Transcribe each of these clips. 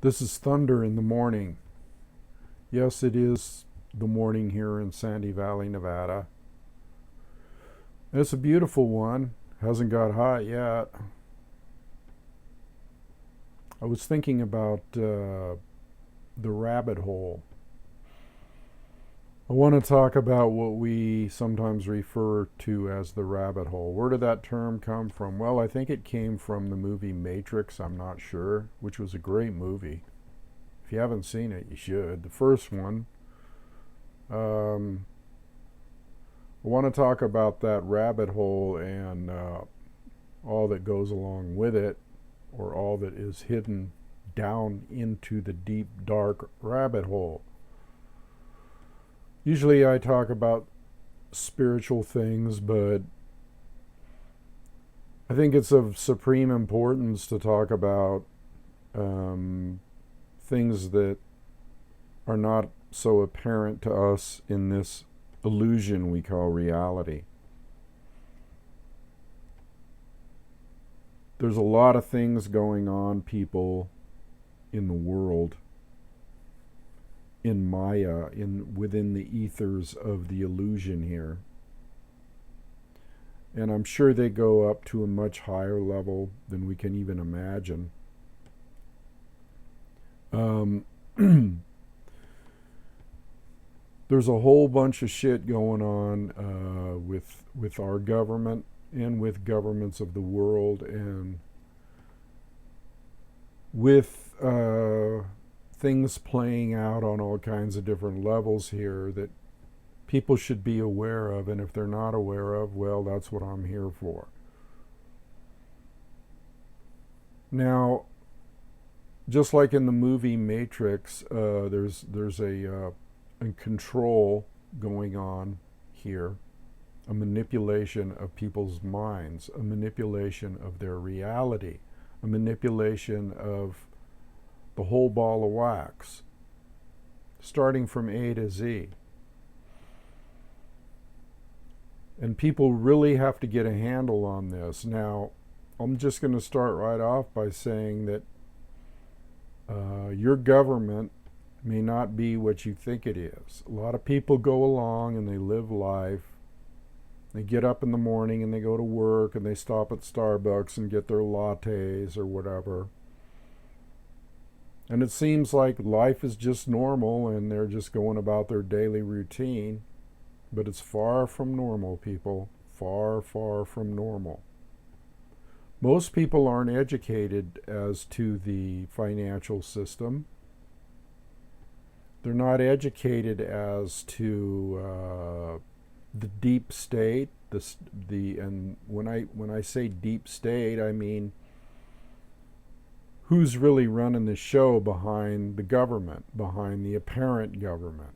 This is thunder in the morning. Yes, it is the morning here in Sandy Valley, Nevada. It's a beautiful one. Hasn't got hot yet. I was thinking about the rabbit hole. I want to talk about what we sometimes refer to as the rabbit hole. Where did that term come from? Well, I think it came from the movie Matrix, I'm not sure, which was a great movie. If you haven't seen it, you should. The first one. Um, I want to talk about that rabbit hole and all that goes along with it, or all that is hidden down into the deep, dark rabbit hole. Usually I talk about spiritual things, but I think it's of supreme importance to talk about um, things that are not so apparent to us in this illusion we call reality. There's a lot of things going on, people, in the world, in Maya, in within the ethers of the illusion here. And I'm sure they go up to a much higher level than we can even imagine. Um, there's a whole bunch of shit going on with our government and with governments of the world, and with things playing out on all kinds of different levels here that people should be aware of. And if they're not aware of, well, that's what I'm here for. Now, just like in the movie Matrix, there's a control going on here, a manipulation of people's minds, a manipulation of their reality, a manipulation of the whole ball of wax, starting from A to Z. And people really have to get a handle on this. Now, I'm just going to start right off by saying that your government may not be what you think it is. A lot of people go along and they live life. They get up in the morning and they go to work and they stop at Starbucks and get their lattes or whatever. And it seems like life is just normal and they're just going about their daily routine. But it's far from normal, people. Far, far from normal. Most people aren't educated as to the financial system. They're not educated as to the deep state. And when I say deep state, I mean who's really running the show behind the government, behind the apparent government.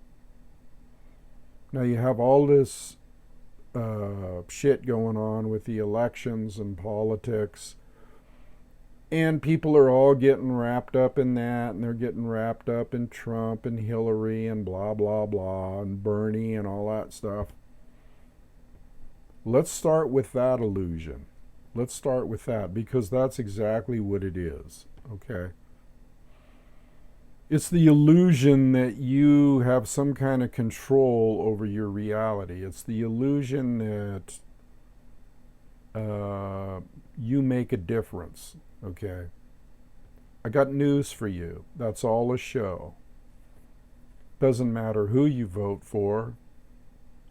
Now you have all this shit going on with the elections and politics, and people are all getting wrapped up in that, and they're getting wrapped up in Trump and Hillary and blah, blah, blah, and Bernie and all that stuff. Let's start with that illusion. Let's start with that, because that's exactly what it is, okay? It's the illusion that you have some kind of control over your reality. It's the illusion that you make a difference, okay? I got news for you. That's all a show. Doesn't matter who you vote for.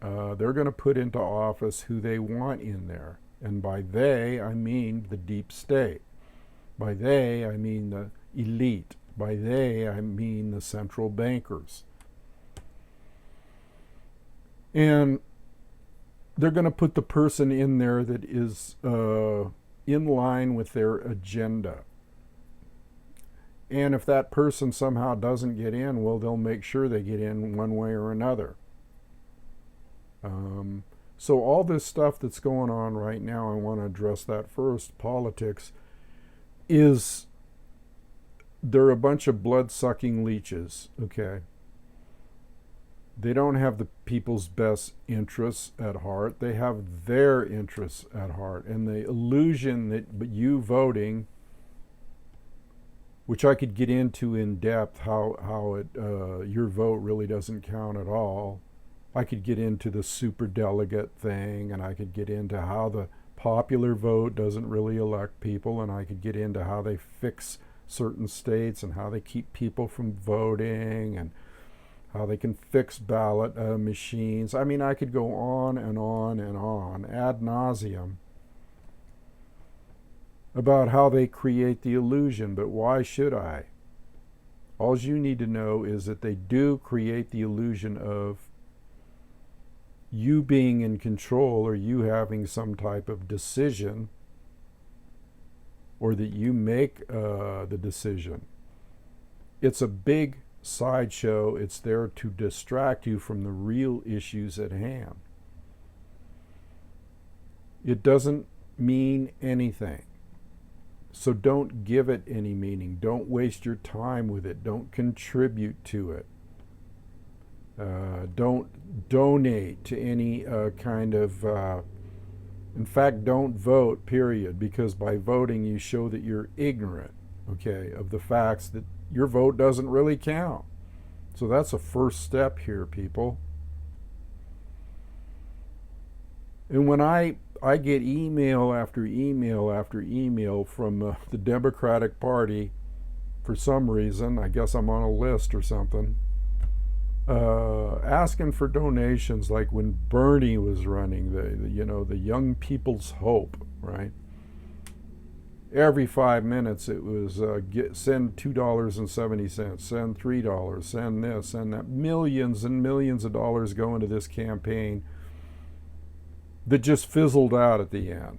They're going to put into office who they want in there. And by they, I mean the deep state. By they, I mean the elite. By they, I mean the central bankers. And they're going to put the person in there that is in line with their agenda. And if that person somehow doesn't get in, well, they'll make sure they get in one way or another. So all this stuff that's going on right now, I want to address that first. Politics is, they're a bunch of blood-sucking leeches, okay? They don't have the people's best interests at heart. They have their interests at heart. And the illusion that you voting which I could get into in depth, how your vote really doesn't count at all. I could get into the superdelegate thing, and I could get into how the popular vote doesn't really elect people, and I could get into how they fix certain states and how they keep people from voting and how they can fix ballot machines. I mean, I could go on and on and on ad nauseum about how they create the illusion, but why should I? All you need to know is that they do create the illusion of you being in control, or you having some type of decision, or that you make the decision. It's a big sideshow. It's there to distract you from the real issues at hand. It doesn't mean anything. So don't give it any meaning. Don't waste your time with it. Don't contribute to it. Don't donate to any kind of, in fact, don't vote, period, because by voting you show that you're ignorant, okay, of the facts that your vote doesn't really count. So that's a first step here, people. And when I get email after email after email from the Democratic Party, for some reason, I guess I'm on a list or something, asking for donations, like when Bernie was running, the Young People's Hope, right? Every 5 minutes it was send $2.70, send $3, send this, send that. Millions and millions of dollars go into this campaign that just fizzled out at the end.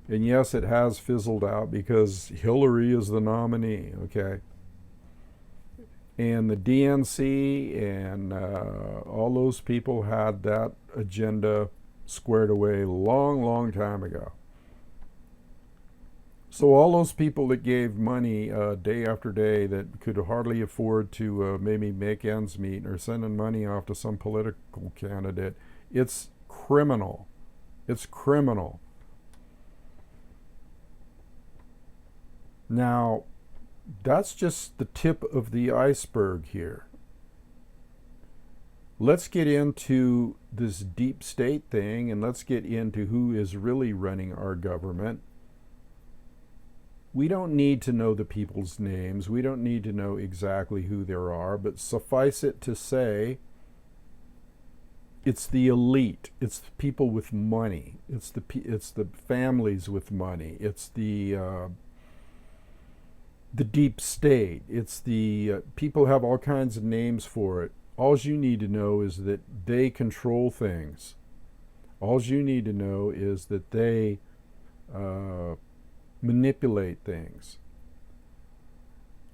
And yes, it has fizzled out because Hillary is the nominee, okay? And the DNC and all those people had that agenda squared away long, long time ago. So all those people that gave money day after day, that could hardly afford to maybe make ends meet, or sending money off to some political candidate, it's criminal. It's criminal. Now, that's just the tip of the iceberg here. Let's get into this deep state thing, and let's get into who is really running our government. We don't need to know the people's names. We don't need to know exactly who there are, but suffice it to say, it's the elite. It's the people with money. It's the families with money. It's the deep state. It's the people have all kinds of names for it. All you need to know is that they control things. All you need to know is that they manipulate things.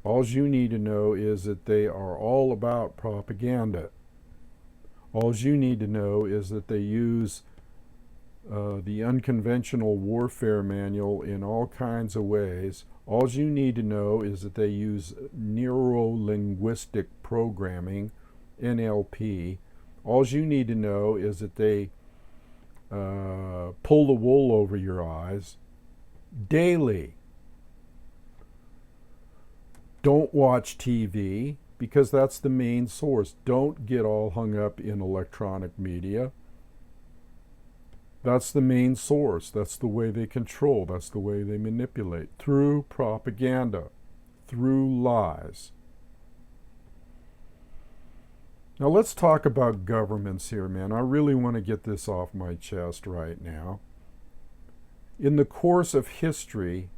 All you need to know is that they are all about propaganda. All you need to know is that they use the unconventional warfare manual in all kinds of ways. All you need to know is that they use neuro-linguistic programming, NLP. All you need to know is that they pull the wool over your eyes daily. Don't watch TV, because that's the main source. Don't get all hung up in electronic media. That's the main source. That's the way they control. That's the way they manipulate. Through propaganda. Through lies. Now let's talk about governments here, man. I really want to get this off my chest right now. In the course of history,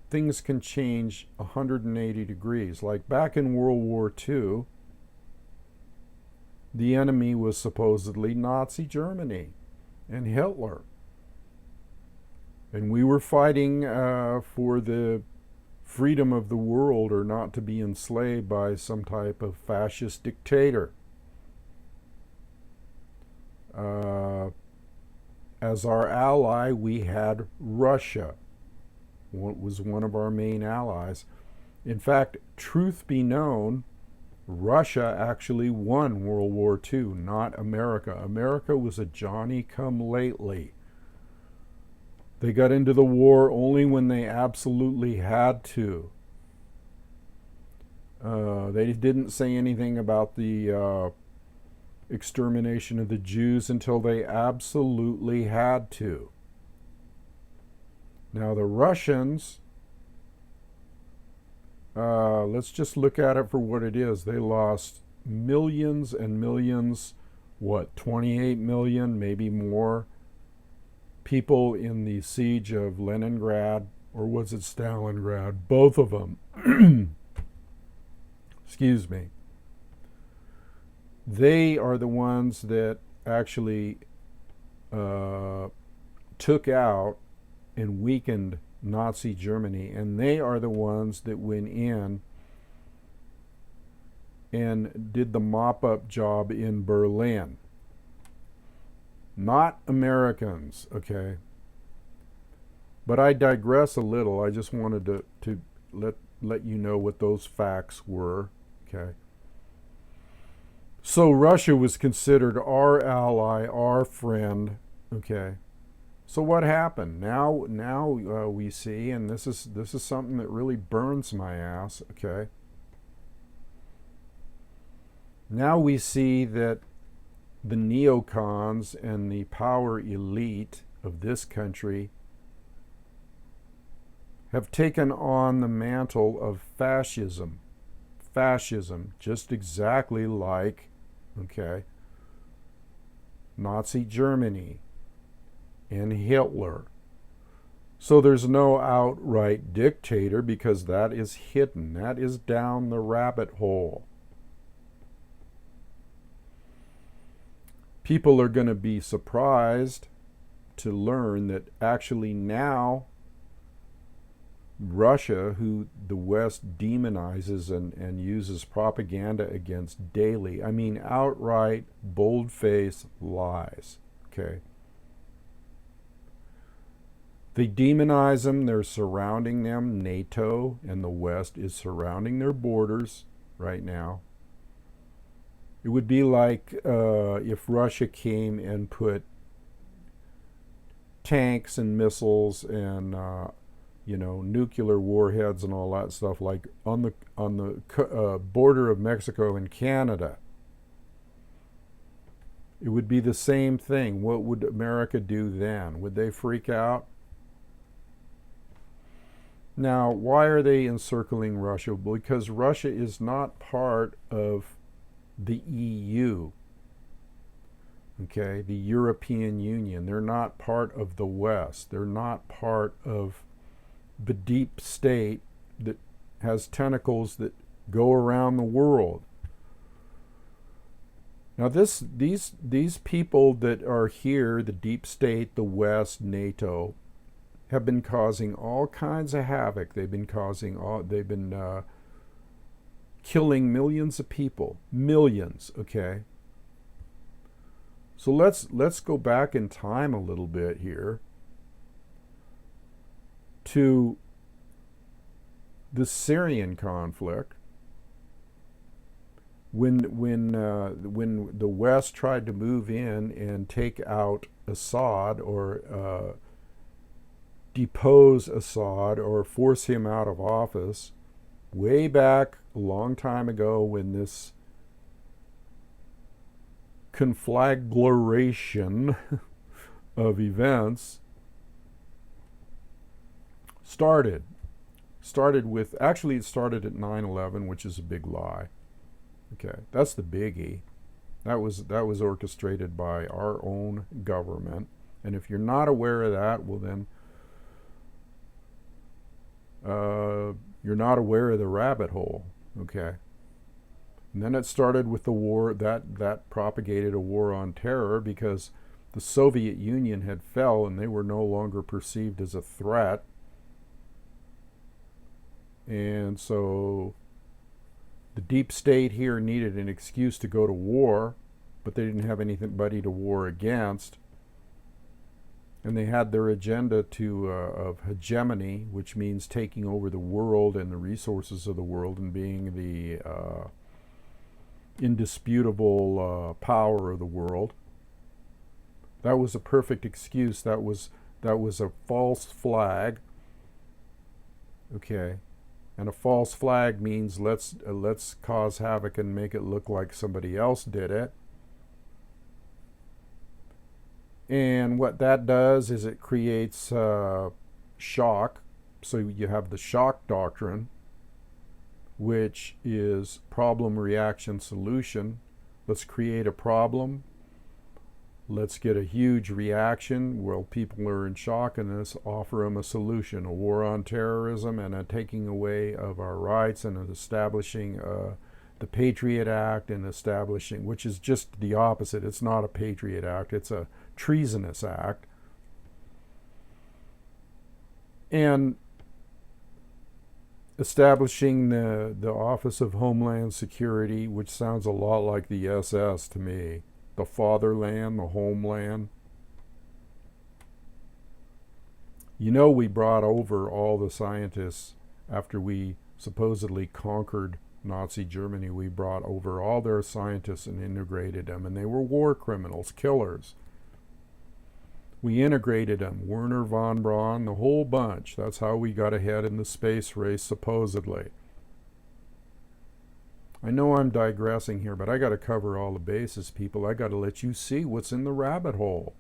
things can change 180 degrees. Like back in World War II, the enemy was supposedly Nazi Germany and Hitler. And we were fighting for the freedom of the world, or not to be enslaved by some type of fascist dictator. As our ally, we had Russia. Was one of our main allies. In fact, truth be known, Russia actually won World War II, not America. America was a Johnny-come-lately. They got into the war only when they absolutely had to. They didn't say anything about the extermination of the Jews until they absolutely had to. Now, the Russians, let's just look at it for what it is. They lost millions and millions, 28 million, maybe more, people in the siege of Leningrad, or was it Stalingrad? Both of them. Excuse me. They are the ones that actually took out and weakened Nazi Germany, and they are the ones that went in and did the mop-up job in Berlin. Not Americans, okay? But I digress a little. I just wanted to let you know what those facts were, okay? So Russia was considered our ally, our friend, okay? So what happened? Now we see, and this is something that really burns my ass, okay? Now we see that the neocons and the power elite of this country have taken on the mantle of fascism. Fascism, just exactly like, okay, Nazi Germany and Hitler. So there's no outright dictator because that is hidden. That is down the rabbit hole. People are going to be surprised to learn that actually now Russia, who the West demonizes and uses propaganda against daily, I mean outright, bold-faced lies, okay? They demonize them, they're surrounding them. NATO and the West is surrounding their borders right now. It would be like if Russia came and put tanks and missiles and nuclear warheads and all that stuff like on the border of Mexico and Canada. It would be the same thing. What would America do then? Would they freak out? Now, why are they encircling Russia? Because Russia is not part of the EU, okay, the European Union. They're not part of the West. They're not part of the deep state that has tentacles that go around the world. Now these people that are here, the deep state, the West, NATO, have been causing all kinds of havoc. They've been killing millions of people. Millions, okay? So let's go back in time a little bit here to the Syrian conflict. When the West tried to move in and take out Assad or depose Assad or force him out of office, way back a long time ago when this conflagration of events started with, actually it started at 9/11, which is a big lie. Okay, that's the biggie. That was orchestrated by our own government. And if you're not aware of that, well then you're not aware of the rabbit hole, okay? And then it started with the war, that propagated a war on terror because the Soviet Union had fell and they were no longer perceived as a threat. And so the deep state here needed an excuse to go to war, but they didn't have anybody to war against. And they had their agenda of hegemony, which means taking over the world and the resources of the world and being the indisputable power of the world. That was a perfect excuse. That was a false flag. Okay. And a false flag means let's cause havoc and make it look like somebody else did it. And what that does is it creates shock. So you have the shock doctrine, which is problem, reaction, solution. Let's create a problem. Let's get a huge reaction where people are in shock, and let's offer them a solution, a war on terrorism and a taking away of our rights, and establishing the Patriot Act, and establishing, which is just the opposite. It's not a Patriot Act, it's a treasonous act. And establishing the Office of Homeland Security, which sounds a lot like the SS to me. The fatherland, the homeland. You know, we brought over all the scientists after we supposedly conquered Nazi Germany. We brought over all their scientists and integrated them, and they were war criminals, killers. We integrated them, Werner von Braun, the whole bunch. That's how we got ahead in the space race, supposedly. I know I'm digressing here, but I got to cover all the bases, people. I got to let you see what's in the rabbit hole.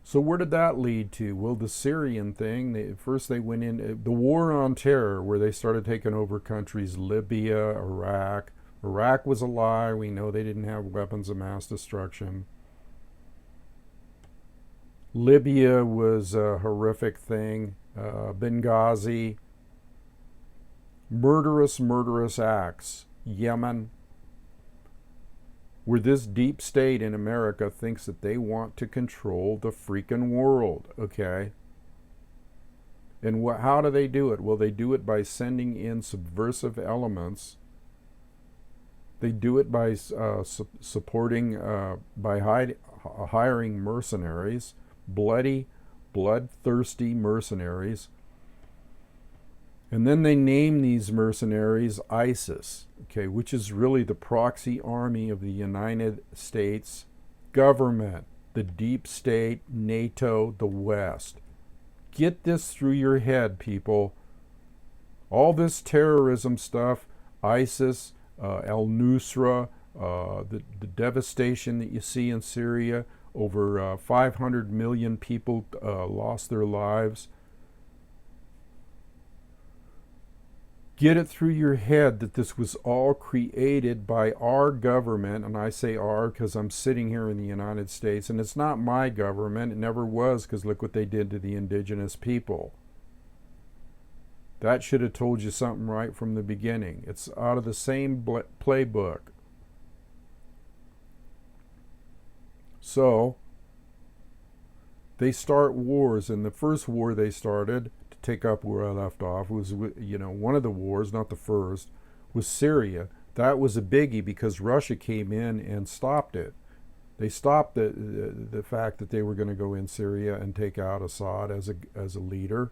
So where did that lead to? Well, the Syrian thing, first they went in, the war on terror, where they started taking over countries, Libya, Iraq. Iraq was a lie. We know they didn't have weapons of mass destruction. Libya was a horrific thing. Benghazi. Murderous acts. Yemen, where this deep state in America thinks that they want to control the freaking world, okay? And how do they do it? Well, they do it by sending in subversive elements. They do it by supporting, by hiring mercenaries, bloodthirsty mercenaries. And then they name these mercenaries ISIS, okay, which is really the proxy army of the United States government, the deep state, NATO, the West. Get this through your head, people. All this terrorism stuff, ISIS, al-Nusra, the devastation that you see in Syria, over 500 million people lost their lives. Get it through your head that this was all created by our government, and I say our because I'm sitting here in the United States, and it's not my government. It never was, because look what they did to the indigenous people. That should have told you something right from the beginning. It's out of the same playbook. So, they start wars, and the first war they started, to take up where I left off, was, one of the wars, not the first, was Syria. That was a biggie because Russia came in and stopped it. They stopped the fact that they were going to go in Syria and take out Assad as a leader.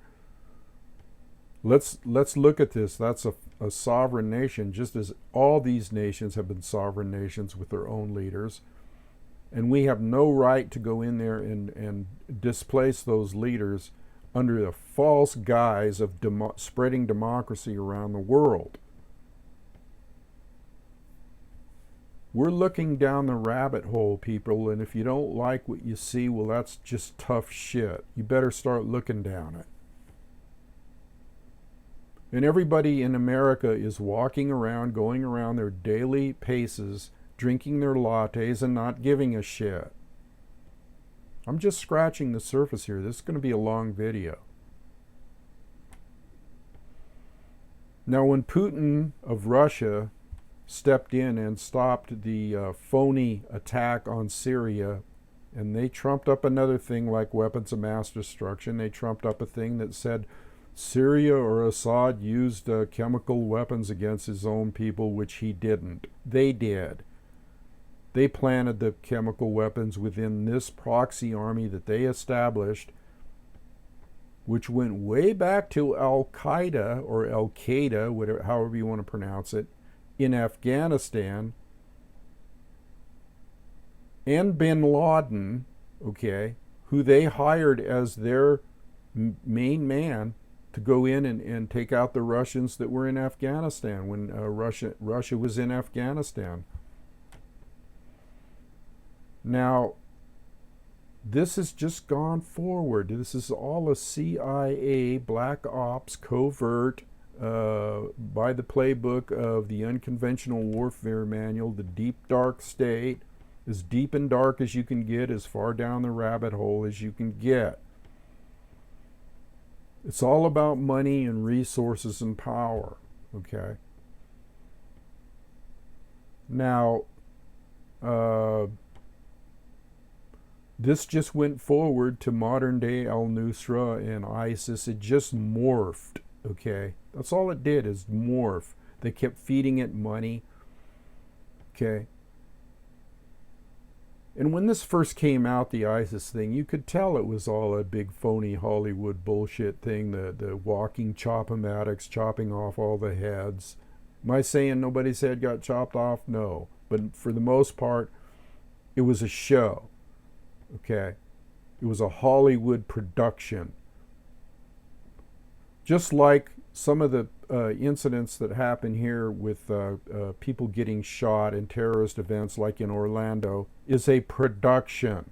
Let's look at this. That's a sovereign nation, just as all these nations have been sovereign nations with their own leaders. And we have no right to go in there and displace those leaders under the false guise of spreading democracy around the world. We're looking down the rabbit hole, people, and if you don't like what you see, well, that's just tough shit. You better start looking down it. And everybody in America is walking around, going around their daily paces, drinking their lattes and not giving a shit. I'm just scratching the surface here. This is going to be a long video. Now, when Putin of Russia stepped in and stopped the phony attack on Syria, and they trumped up another thing like weapons of mass destruction. They trumped up a thing that said Syria or Assad used chemical weapons against his own people, which he didn't. They did. They planted the chemical weapons within this proxy army that they established, which went way back to Al-Qaeda or Al-Qaeda, whatever, however you want to pronounce it, in Afghanistan, and bin Laden, okay, who they hired as their main man to go in and take out the Russians that were in Afghanistan when Russia was in Afghanistan. Now, this has just gone forward. This is all a CIA black ops covert by the playbook of the Unconventional Warfare Manual, the deep dark state, as deep and dark as you can get, as far down the rabbit hole as you can get. It's all about money and resources and power, okay? Now, this just went forward to modern day al-Nusra and ISIS. It just morphed, okay? That's all it did, is morph. They kept feeding it money, okay? And when this first came out, the ISIS thing, you could tell it was all a big phony Hollywood bullshit thing, the walking chop-o-matics, chopping off all the heads. Am I saying nobody's head got chopped off? No. But for the most part, it was a show, okay? It was a Hollywood production. Just like some of the incidents that happen here with people getting shot in terrorist events like in Orlando is a production.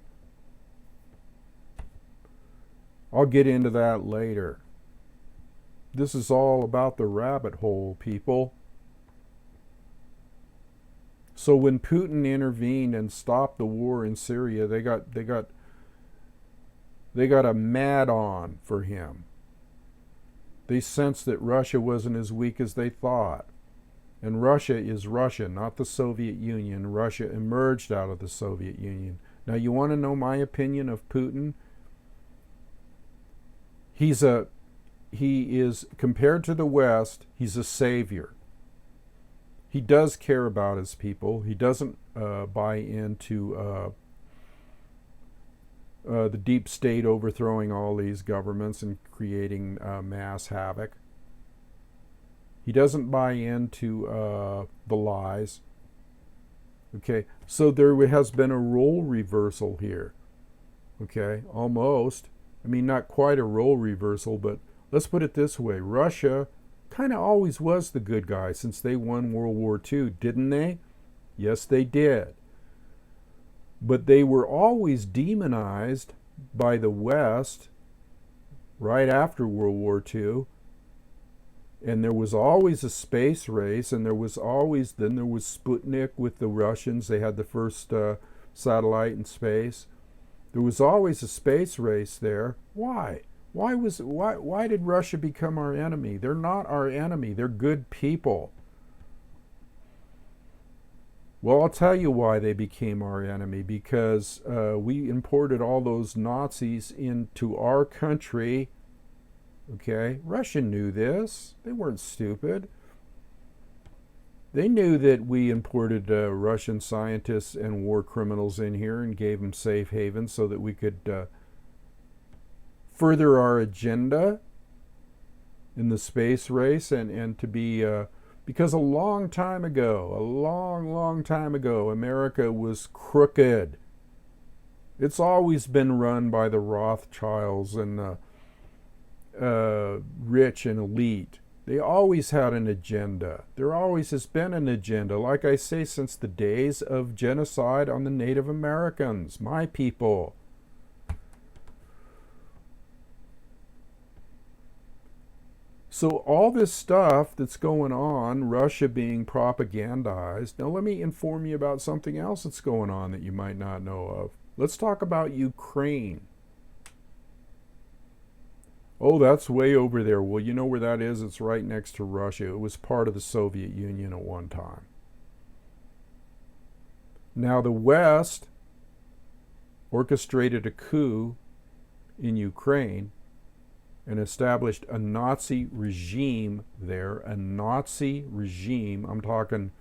I'll get into that later. This is all about the rabbit hole, people. So when Putin intervened and stopped the war in Syria, they got a mad on for him. They sensed that Russia wasn't as weak as they thought. And Russia is Russia, not the Soviet Union. Russia emerged out of the Soviet Union. Now, you want to know my opinion of Putin? He is, compared to the West, he's a savior. He does care about his people. He doesn't buy into the deep state overthrowing all these governments and creating mass havoc. He doesn't buy into the lies. Okay, so there has been a role reversal here. Okay, almost. I mean, not quite a role reversal, but let's put it this way. Russia kind of always was the good guy since they won World War II, didn't they? Yes, they did. But they were always demonized by the West right after World War II. And there was always a space race, and then there was Sputnik with the Russians. They had the first satellite in space. There was always a space race there. Why? Why did Russia become our enemy? They're not our enemy. They're good people. Well, I'll tell you why they became our enemy. Because we imported all those Nazis into our country. Okay, Russia knew this. They weren't stupid. They knew that we imported Russian scientists and war criminals in here and gave them safe havens so that we could further our agenda in the space race and to be... because a long time ago, America was crooked. It's always been run by the Rothschilds and rich and elite. They always had an agenda. There always has been an agenda, like I say, since the days of genocide on the Native Americans, my people. So all this stuff that's going on, Russia being propagandized. Now let me inform you about something else that's going on that you might not know of. Let's talk about Ukraine. Oh, that's way over there. Well, you know where that is? It's right next to Russia. It was part of the Soviet Union at one time. Now the West orchestrated a coup in Ukraine and established a Nazi regime there, a Nazi regime. I'm talking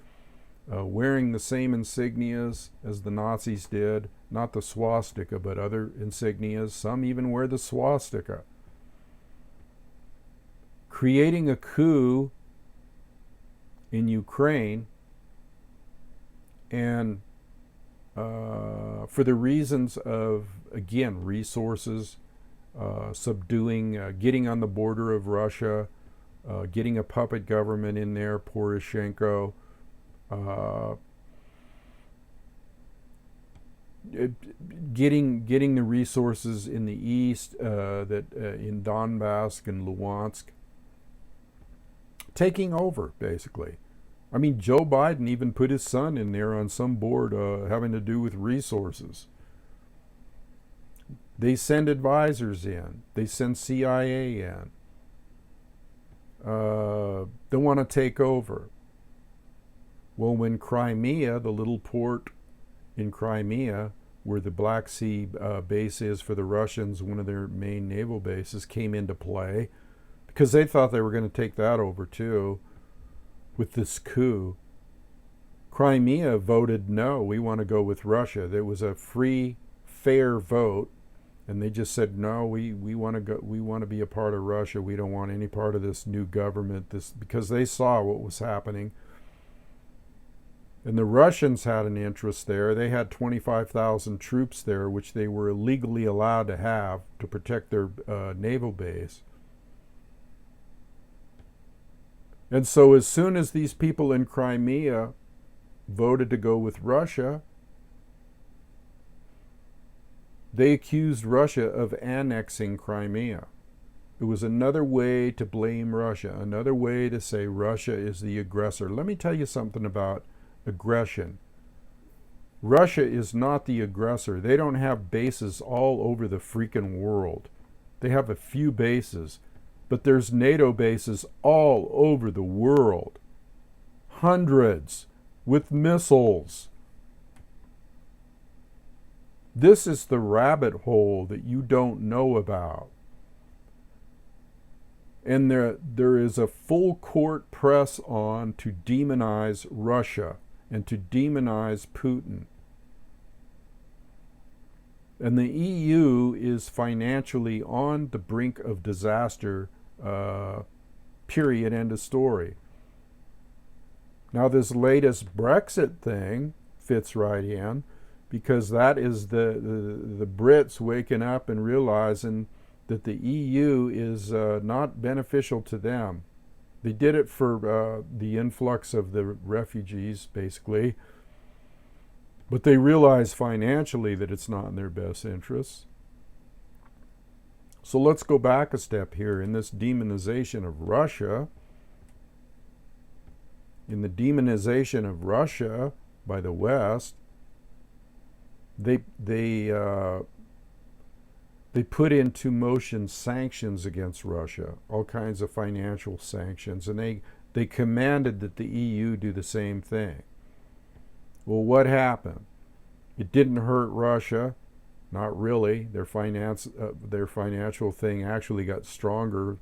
wearing the same insignias as the Nazis did, not the swastika, but other insignias. Some even wear the swastika. Creating a coup in Ukraine, and for the reasons of, again, resources, subduing, getting on the border of Russia, getting a puppet government in there, Poroshenko, uh, getting the resources in the east, that in Donbass and Luhansk, taking over basically. I mean, Joe Biden even put his son in there on some board having to do with resources. They send advisors in. They send CIA in. They want to take over. Well, when Crimea, the little port in Crimea, where the Black Sea base is for the Russians, one of their main naval bases, came into play, because they thought they were going to take that over too with this coup. Crimea voted no, we want to go with Russia. There was a free, fair vote, and they just said no, we want to go, we want to be a part of Russia. We don't want any part of this new government, because they saw what was happening. And the Russians had an interest there. They had 25,000 troops there, which they were legally allowed to have to protect their naval base. And so as soon as these people in Crimea voted to go with Russia, they accused Russia of annexing Crimea. It was another way to blame Russia, another way to say Russia is the aggressor. Let me tell you something about aggression. Russia is not the aggressor. They don't have bases all over the freaking world. They have a few bases. But there's NATO bases all over the world. Hundreds, with missiles. This is the rabbit hole that you don't know about. And there is a full court press on to demonize Russia and to demonize Putin. And the EU is financially on the brink of disaster, period, end of story. Now this latest Brexit thing fits right in, because that is the Brits waking up and realizing that the EU is not beneficial to them. They did it for the influx of the refugees, basically. But they realize financially that it's not in their best interests. So let's go back a step here. In this demonization of Russia, by the West, they put into motion sanctions against Russia, all kinds of financial sanctions, and they commanded that the EU do the same thing. Well, what happened? It didn't hurt Russia, not really. Their financial thing actually got stronger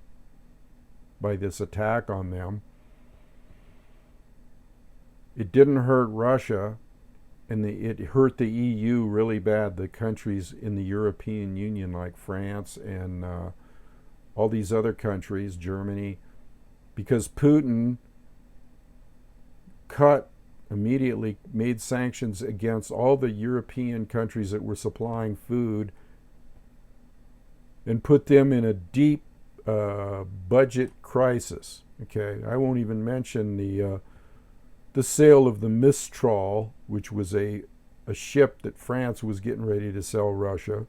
by this attack on them. It didn't hurt Russia, and it hurt the EU really bad, the countries in the European Union like France and all these other countries, Germany, because Putin immediately made sanctions against all the European countries that were supplying food and put them in a deep budget crisis. Okay, I won't even mention the sale of the Mistral, which was a ship that France was getting ready to sell Russia.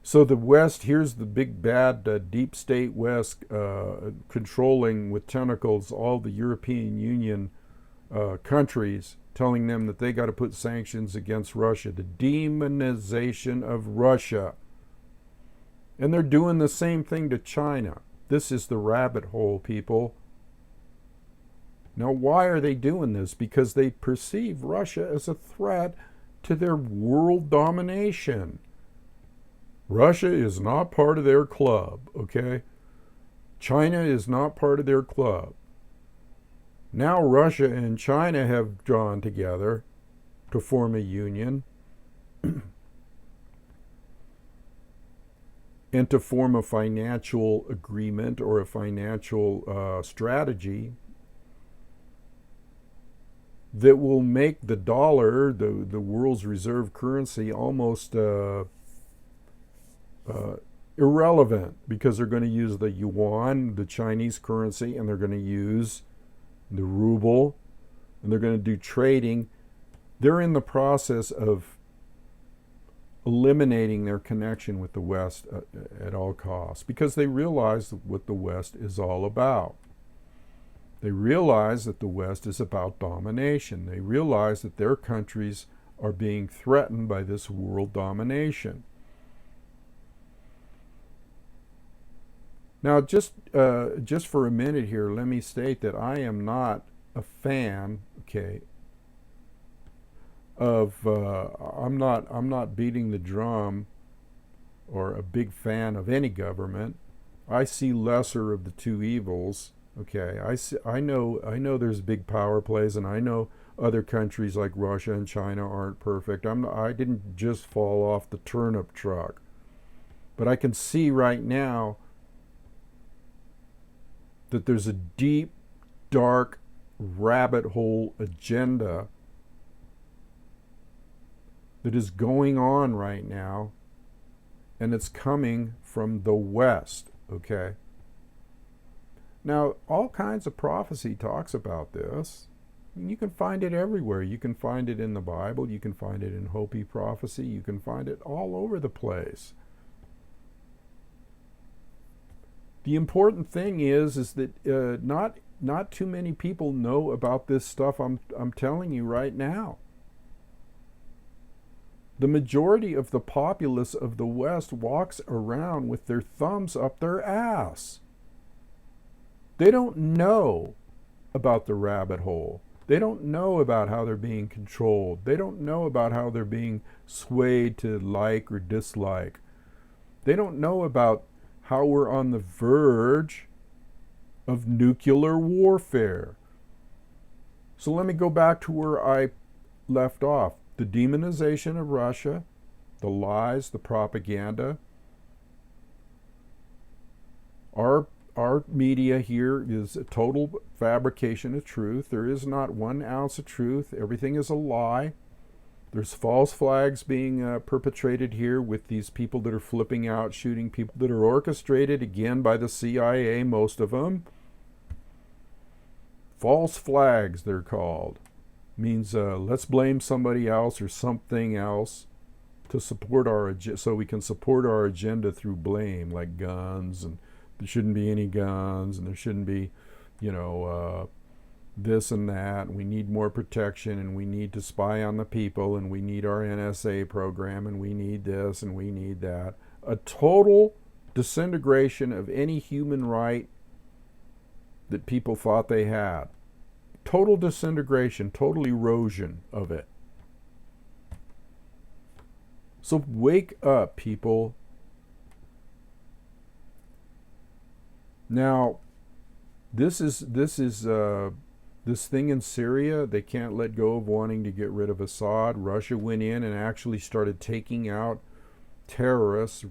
So the West, here's the big bad deep state West controlling with tentacles all the European Union countries, telling them that they got to put sanctions against Russia, the demonization of Russia. And they're doing the same thing to China. This is the rabbit hole, people. Now, why are they doing this? Because they perceive Russia as a threat to their world domination. Russia is not part of their club, okay? China is not part of their club. Now Russia and China have drawn together to form a union and to form a financial agreement or a financial strategy that will make the dollar, the world's reserve currency, almost uh, irrelevant, because they're going to use the yuan, the Chinese currency, and they're going to use the ruble, and they're going to do trading. They're in the process of eliminating their connection with the West at all costs, because they realize what the West is all about. They realize that the West is about domination. They realize that their countries are being threatened by this world domination. Now, just for a minute here, let me state that I am not a fan, okay, of I'm not beating the drum or a big fan of any government. I see lesser of the two evils. Okay, I know there's big power plays, and I know other countries like Russia and China aren't perfect. I didn't just fall off the turnip truck, but I can see right now that there's a deep, dark rabbit hole agenda that is going on right now, and it's coming from the West, okay? Now, all kinds of prophecy talks about this. You can find it everywhere. You can find it in the Bible. You can find it in Hopi prophecy. You can find it all over the place. The important thing is that not too many people know about this stuff I'm telling you right now. The majority of the populace of the West walks around with their thumbs up their ass. They don't know about the rabbit hole. They don't know about how they're being controlled. They don't know about how they're being swayed to like or dislike. They don't know about how we're on the verge of nuclear warfare. So let me go back to where I left off. The demonization of Russia, the lies, the propaganda. Our media here is a total fabrication of truth. There is not 1 ounce of truth. Everything is a lie. There's false flags being perpetrated here with these people that are flipping out, shooting people that are orchestrated, again, by the CIA, most of them. False flags, they're called. Means let's blame somebody else or something else to support so we can support our agenda through blame, like guns, and there shouldn't be any guns, and there shouldn't be, this and that, and we need more protection, and we need to spy on the people, and we need our NSA program, and we need this, and we need that. A total disintegration of any human right that people thought they had. Total disintegration, total erosion of it. So wake up, people. Now, this thing in Syria. They can't let go of wanting to get rid of Assad. Russia went in and actually started taking out terrorists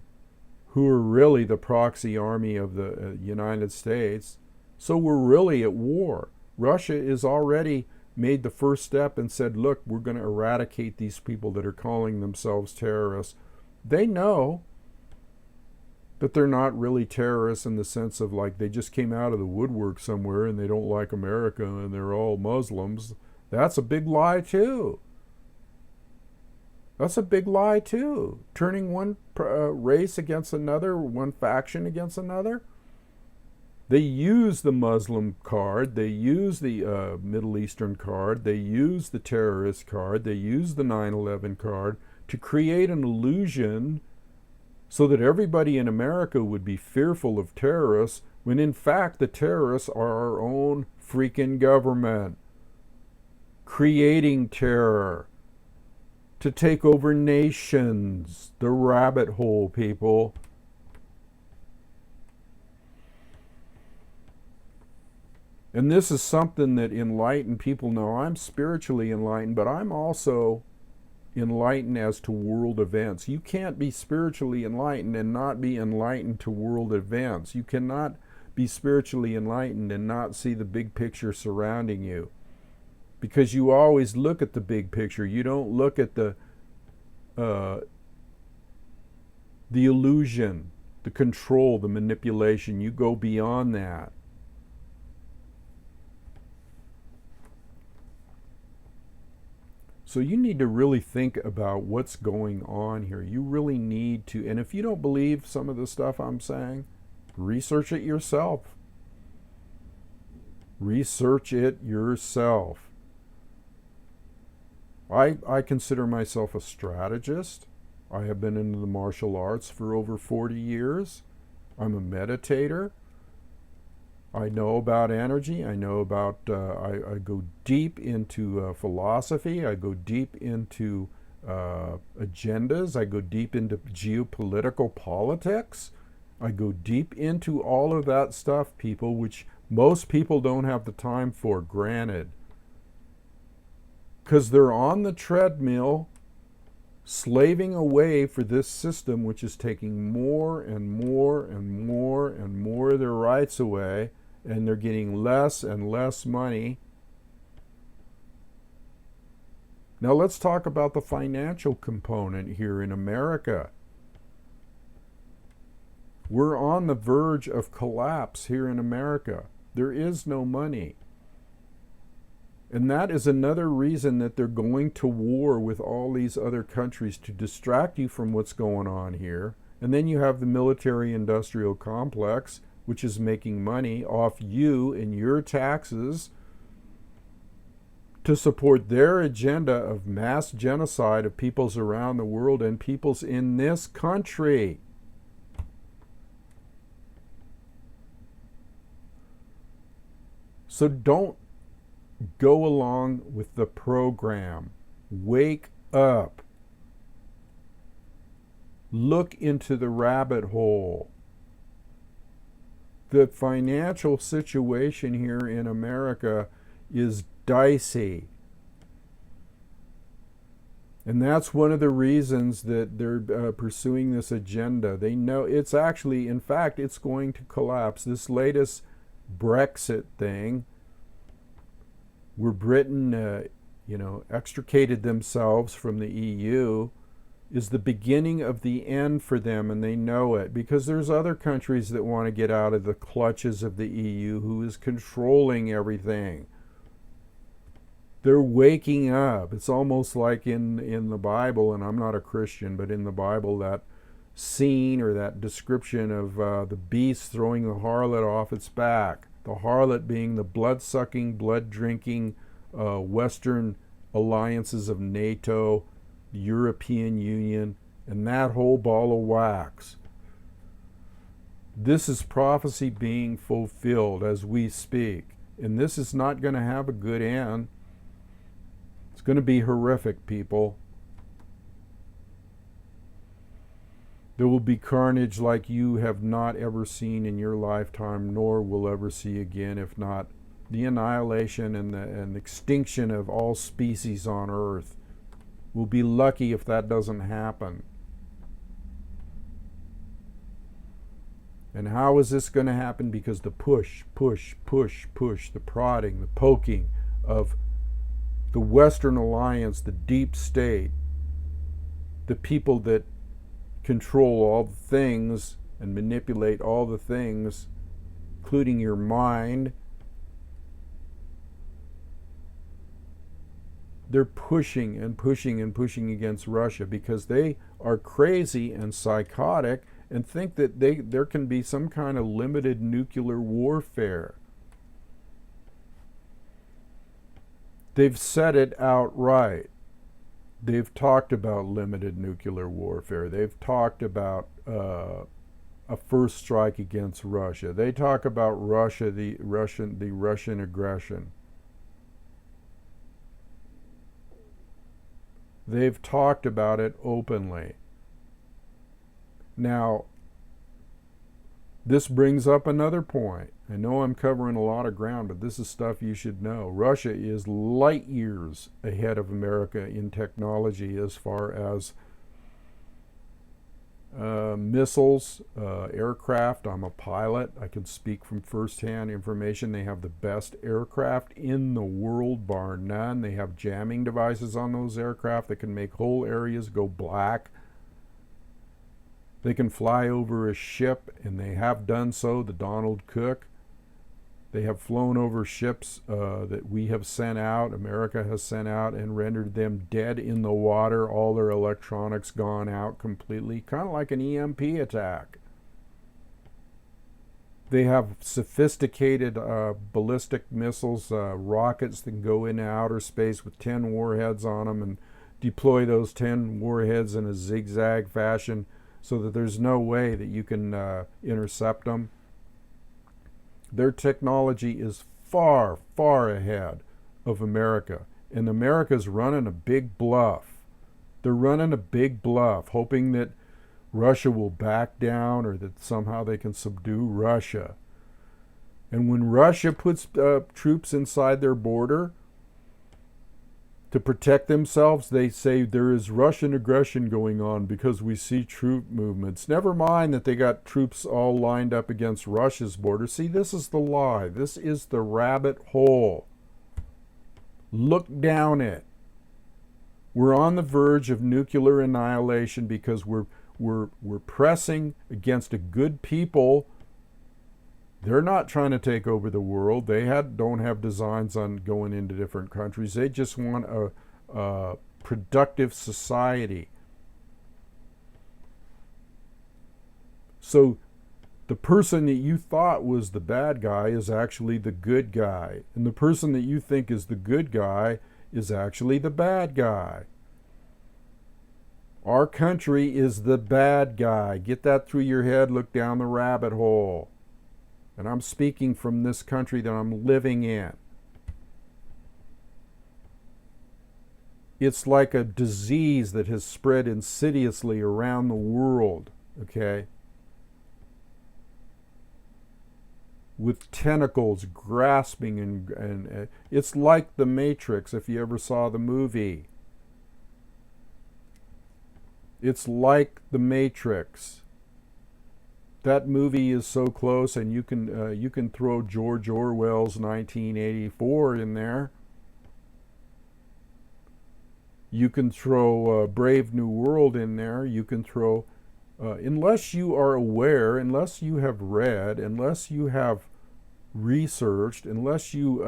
who are really the proxy army of the United States. So we're really at war. Russia has already made the first step and said, look, we're going to eradicate these people that are calling themselves terrorists. They know that they're not really terrorists in the sense of like they just came out of the woodwork somewhere and they don't like America and they're all Muslims. That's a big lie too. That's a big lie too. Turning one race against another, one faction against another. They use the Muslim card, they use the Middle Eastern card, they use the terrorist card, they use the 9/11 card to create an illusion so that everybody in America would be fearful of terrorists, when in fact the terrorists are our own freaking government, creating terror to take over nations. The rabbit hole, people. And this is something that enlightened people know. I'm spiritually enlightened, but I'm also enlightened as to world events. You can't be spiritually enlightened and not be enlightened to world events. You cannot be spiritually enlightened and not see the big picture surrounding you, because you always look at the big picture. You don't look at the the illusion, the control, the manipulation. You go beyond that. So you need to really think about what's going on here. You really need to, and if you don't believe some of the stuff I'm saying, research it yourself. Research it yourself. I consider myself a strategist. I have been into the martial arts for over 40 years. I'm a meditator. I know about energy. I know about, I go deep into philosophy. I go deep into agendas. I go deep into geopolitical politics. I go deep into all of that stuff, people, which most people don't have the time for, granted. Because they're on the treadmill, slaving away for this system, which is taking more and more and more and more of their rights away, and they're getting less and less money. Now let's talk about the financial component here in America. We're on the verge of collapse here in America. There is no money. And that is another reason that they're going to war with all these other countries, to distract you from what's going on here. And then you have the military-industrial complex, which is making money off you and your taxes to support their agenda of mass genocide of peoples around the world and peoples in this country. So don't go along with the program. Wake up. Look into the rabbit hole. The financial situation here in America is dicey. And that's one of the reasons that they're pursuing this agenda. They know it's actually, in fact, it's going to collapse. This latest Brexit thing, where Britain, extricated themselves from the EU, is the beginning of the end for them, and they know it, because there's other countries that want to get out of the clutches of the EU, who is controlling everything. They're waking up. It's almost like in the Bible, and I'm not a Christian, but in the Bible, that scene or that description of the beast throwing the harlot off its back. The harlot being the blood-sucking, blood-drinking Western alliances of NATO, the European Union, and that whole ball of wax. This is prophecy being fulfilled as we speak. And this is not going to have a good end. It's going to be horrific, people. There will be carnage like you have not ever seen in your lifetime, nor will ever see again, if not the annihilation and the extinction of all species on Earth. We'll be lucky if that doesn't happen. And how is this going to happen? Because the push, the prodding, the poking of the Western Alliance, the deep state, the people that control all the things and manipulate all the things, including your mind. They're pushing and pushing and pushing against Russia because they are crazy and psychotic and think that there can be some kind of limited nuclear warfare. They've said it outright. They've talked about limited nuclear warfare. They've talked about a first strike against Russia. They talk about Russia, the Russian aggression. They've talked about it openly. Now, this brings up another point. I know I'm covering a lot of ground, but this is stuff you should know. Russia is light years ahead of America in technology as far as missiles, aircraft. I'm a pilot. I can speak from firsthand information. They have the best aircraft in the world, bar none. They have jamming devices on those aircraft that can make whole areas go black. They can fly over a ship, and they have done so, the Donald Cook. They have flown over ships that we have sent out, America has sent out, and rendered them dead in the water, all their electronics gone out completely, kind of like an EMP attack. They have sophisticated ballistic missiles, rockets that can go into outer space with 10 warheads on them and deploy those 10 warheads in a zigzag fashion so that there's no way that you can intercept them. Their technology is far, far ahead of America. And America's running a big bluff. They're running a big bluff, hoping that Russia will back down or that somehow they can subdue Russia. And when Russia puts troops inside their border to protect themselves, they say there is Russian aggression going on because we see troop movements. Never mind that they got troops all lined up against Russia's border. See, this is the lie. This is the rabbit hole. Look down it. We're on the verge of nuclear annihilation because we're pressing against a good people. They're not trying to take over the world. They don't have designs on going into different countries. They just want a productive society. So the person that you thought was the bad guy is actually the good guy. And the person that you think is the good guy is actually the bad guy. Our country is the bad guy. Get that through your head. Look down the rabbit hole. And I'm speaking from this country that I'm living in. It's like a disease that has spread insidiously around the world, okay? With tentacles grasping and it's like the Matrix, if you ever saw the movie. It's like the Matrix. That movie is so close, and you can throw George Orwell's 1984 in there. You can throw Brave New World in there. You can throw, unless you are aware, unless you have read, unless you have researched, unless you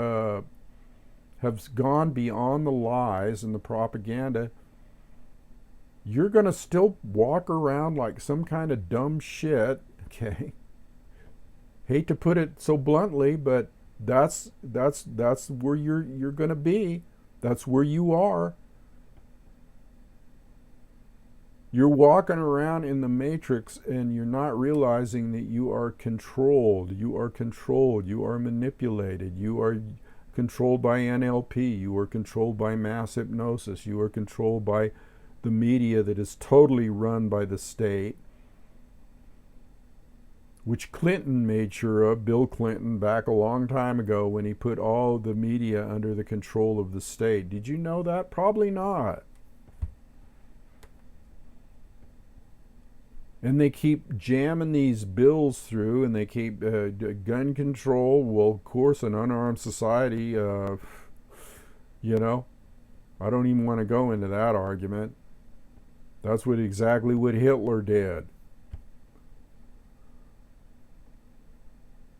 have gone beyond the lies and the propaganda, you're going to still walk around like some kind of dumb shit. Okay, hate to put it so bluntly, but that's where you're going to be. That's where you are. You're walking around in the Matrix, and you're not realizing that you are controlled. You are controlled. You are manipulated. You are controlled by NLP. You are controlled by mass hypnosis. You are controlled by the media that is totally run by the state, which Clinton made sure of, Bill Clinton, back a long time ago when he put all the media under the control of the state. Did you know that? Probably not. And they keep jamming these bills through, and they keep gun control. Well, of course, an unarmed society, I don't even want to go into that argument. That's exactly what Hitler did.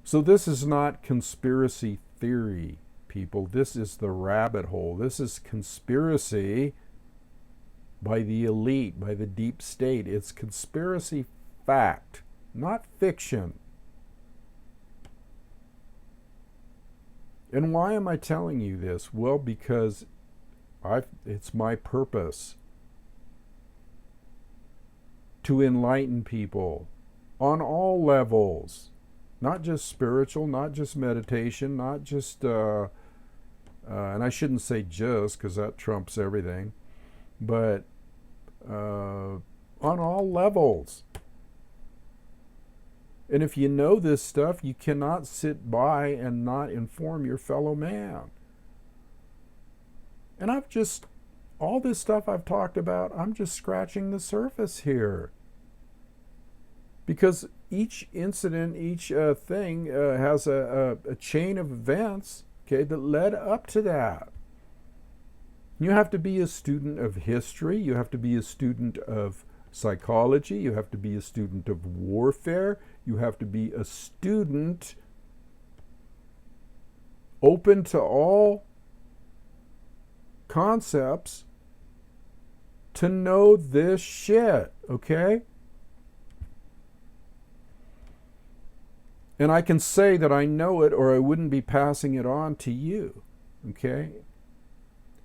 So this is not conspiracy theory, people. This is the rabbit hole. This is conspiracy by the elite, by the deep state. It's conspiracy fact, not fiction. And why am I telling you this? Well, because it's my purpose to enlighten people on all levels. Not just spiritual, not just meditation, not just, and I shouldn't say just because that trumps everything, but on all levels. And if you know this stuff, you cannot sit by and not inform your fellow man. And all this stuff I've talked about, I'm just scratching the surface here. Because each incident, each thing has a chain of events, okay, that led up to that. You have to be a student of history. You have to be a student of psychology. You have to be a student of warfare. You have to be a student open to all concepts to know this shit, okay? And I can say that I know it, or I wouldn't be passing it on to you, okay?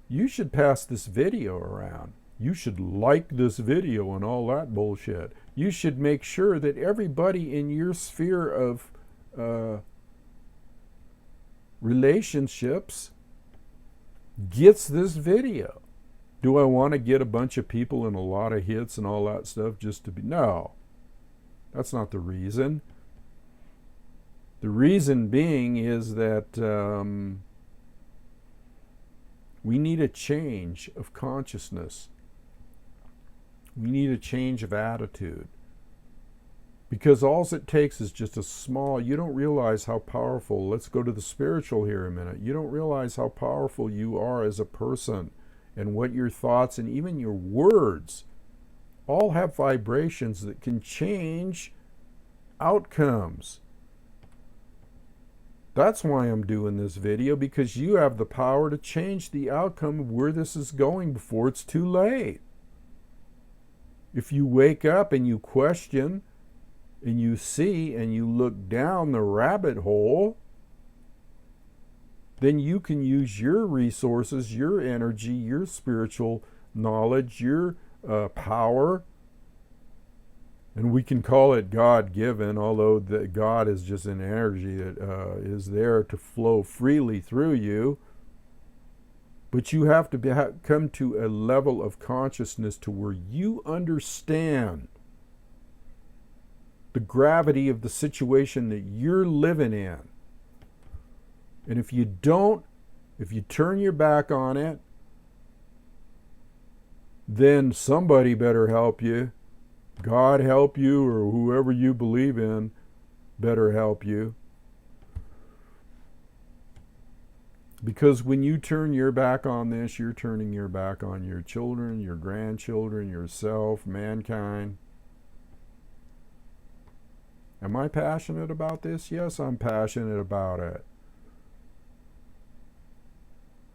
You should pass this video around. You should like this video and all that bullshit. You should make sure that everybody in your sphere of relationships gets this video. Do I want to get a bunch of people and a lot of hits and all that stuff just to be? No, that's not the reason. The reason being is that we need a change of consciousness. We need a change of attitude. Because all it takes is just a small, you don't realize how powerful, let's go to the spiritual here a minute. You don't realize how powerful you are as a person, and what your thoughts and even your words all have vibrations that can change outcomes. That's why I'm doing this video, because you have the power to change the outcome of where this is going before it's too late. If you wake up and you question and you see and you look down the rabbit hole, then you can use your resources, your energy, your spiritual knowledge, your power, and we can call it God-given, although God is just an energy that is there to flow freely through you. But you have to come to a level of consciousness to where you understand the gravity of the situation that you're living in. And if you don't, if you turn your back on it, then somebody better help you. God help you, or whoever you believe in better help you. Because when you turn your back on this, you're turning your back on your children, your grandchildren, yourself, mankind. Am I passionate about this? Yes, I'm passionate about it.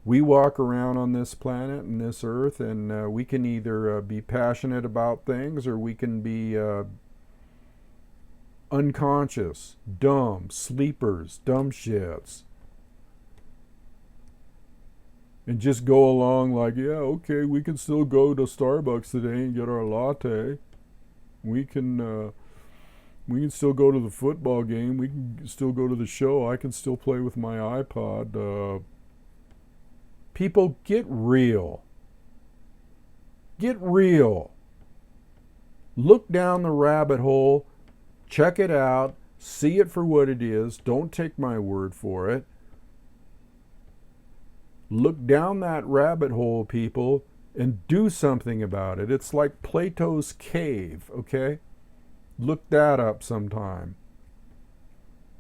We walk around on this planet and this earth, and we can either be passionate about things, or we can be unconscious, dumb, sleepers, dumb shits. And just go along like, yeah, okay, we can still go to Starbucks today and get our latte. We can still go to the football game. We can still go to the show. I can still play with my iPod. People, get real. Get real. Look down the rabbit hole. Check it out. See it for what it is. Don't take my word for it. Look down that rabbit hole, people, and do something about it. It's like Plato's cave, okay? Look that up sometime.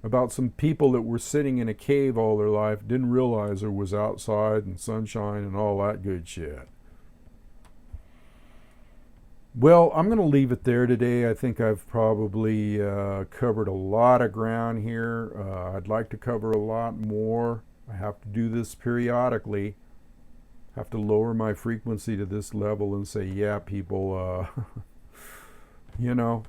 About some people that were sitting in a cave all their life, didn't realize there was outside and sunshine and all that good shit. Well, I'm going to leave it there today. I think I've probably covered a lot of ground here. I'd like to cover a lot more. I have to do this periodically. I have to lower my frequency to this level and say, yeah, people, you know,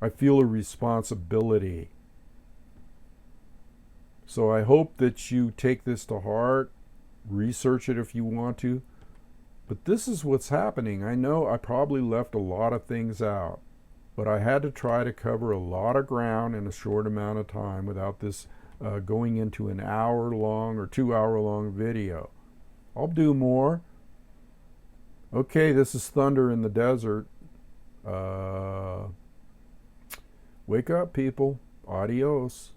I feel a responsibility. So I hope that you take this to heart, research it if you want to. But this is what's happening. I know I probably left a lot of things out, but I had to try to cover a lot of ground in a short amount of time without this going into an hour-long or 2-hour-long video. I'll do more. Okay, this is Thunder in the Desert. Wake up, people. Adios.